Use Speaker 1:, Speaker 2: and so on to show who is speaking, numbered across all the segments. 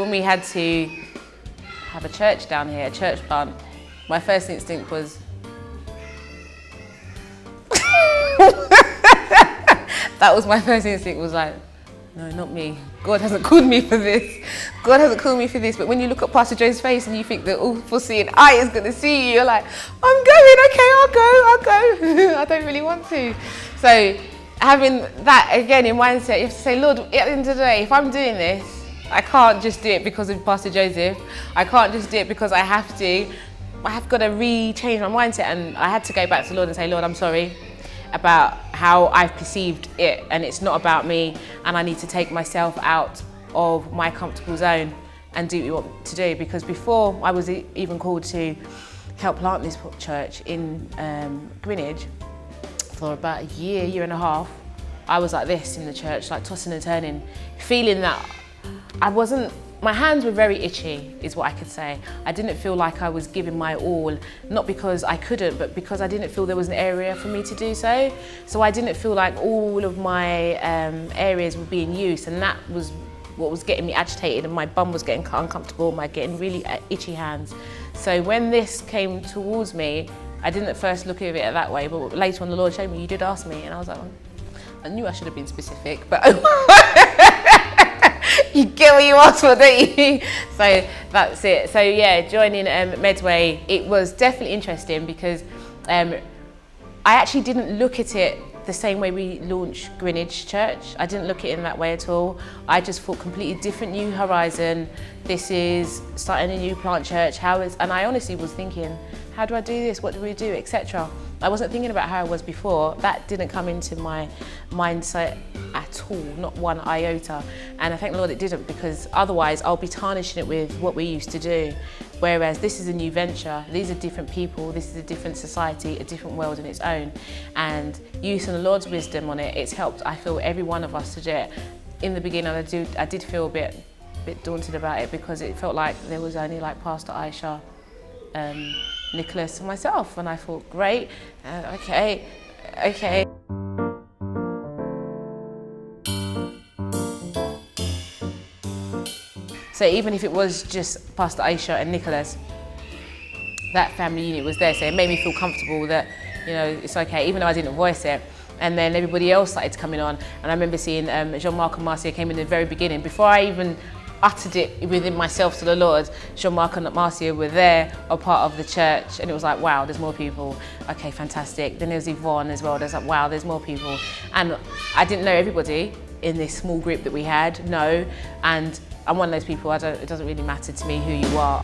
Speaker 1: when we had to have a church down here, a church plant, my first instinct was, that was my first instinct, was like, no, not me. God hasn't called me for this. God hasn't called me for this. But when you look at Pastor Joe's face and you think the all-foreseeing eye is going to see you, you're like, I'm going, okay, I'll go. I don't really want to. So having that, again, in mindset, you have to say, Lord, at the end of the day, if I'm doing this, I can't just do it because of Pastor Joseph. I can't just do it because I have to. I have got to re-change my mindset. And I had to go back to the Lord and say, Lord, I'm sorry about how I've perceived it, and it's not about me, and I need to take myself out of my comfortable zone and do what you want to do. Because before I was even called to help plant this church in Greenwich, for about a year and a half, I was like this in the church, like tossing and turning, feeling that my hands were very itchy, is what I could say. I didn't feel like I was giving my all, not because I couldn't, but because I didn't feel there was an area for me to do so. So I didn't feel like all of my areas were being used, and that was what was getting me agitated, and my bum was getting uncomfortable, getting really itchy hands. So when this came towards me, I didn't at first look at it that way, but later on the Lord showed me, you did ask me, and I was like, I knew I should have been specific, but you get what you asked for, don't you? So that's it. So yeah, joining Medway, it was definitely interesting because I actually didn't look at it the same way we launched Greenwich Church. I didn't look at it in that way at all. I just thought completely different, new horizon. This is starting a new plant church. And I honestly was thinking, how do I do this? What do we do, etc. I wasn't thinking about how I was before. That didn't come into my mindset at all, not one iota. And I thank the Lord it didn't, because otherwise I'll be tarnishing it with what we used to do. Whereas this is a new venture, these are different people, this is a different society, a different world in its own. And using the Lord's wisdom on it, it's helped, I feel, every one of us to do it. In the beginning, I did feel a bit daunted about it, because it felt like there was only like Pastor Aisha, Nicholas and myself, and I thought, great, okay. So even if it was just Pastor Aisha and Nicholas, that family unit was there, so it made me feel comfortable that, you know, it's okay, even though I didn't voice it. And then everybody else started coming on, and I remember seeing Jean-Marc and Marcia came in the very beginning. Before I even uttered it within myself to the Lord, Jean-Marc and Marcia were there, a part of the church, and it was like, wow, there's more people. Okay, fantastic. Then there was Yvonne as well. There's like, wow, there's more people. And I didn't know everybody in this small group that we had, no. And I'm one of those people, it doesn't really matter to me who you are.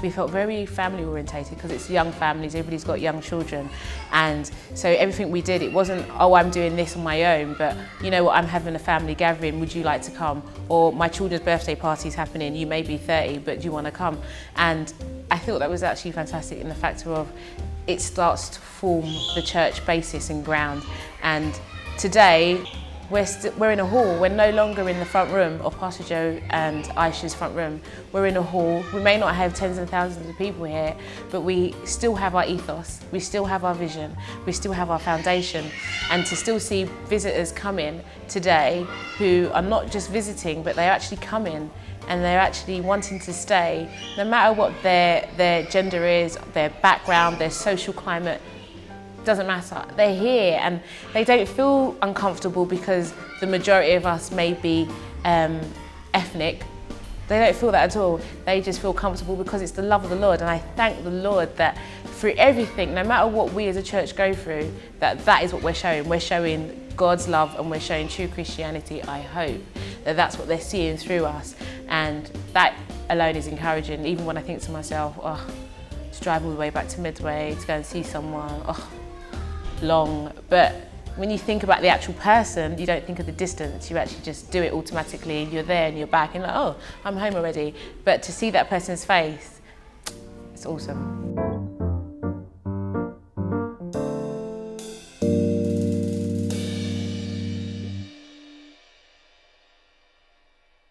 Speaker 1: We felt very family orientated, because it's young families, everybody's got young children, and so everything we did, it wasn't, oh, I'm doing this on my own, but you know what, I'm having a family gathering, would you like to come? Or my children's birthday party's happening, you may be 30, but do you want to come? And I thought that was actually fantastic in the factor of it starts to form the church basis and ground. And today, we're in a hall. We're no longer in the front room of Pastor Joe and Aisha's front room. We're in a hall. We may not have tens and thousands of people here, but we still have our ethos. We still have our vision. We still have our foundation. And to still see visitors come in today who are not just visiting, but they're actually coming and they're actually wanting to stay, no matter what their gender is, their background, their social climate, doesn't matter. They're here and they don't feel uncomfortable because the majority of us may be ethnic. They don't feel that at all. They just feel comfortable because it's the love of the Lord. And I thank the Lord that through everything, no matter what we as a church go through, that is what we're showing. We're showing God's love and we're showing true Christianity. I hope that that's what they're seeing through us. And that alone is encouraging. Even when I think to myself, oh, to drive all the way back to Medway to go and see someone, oh, long. But when you think about the actual person, you don't think of the distance. You actually just do it automatically. You're there and you're back and like, oh, I'm home already. But to see that person's face, it's awesome.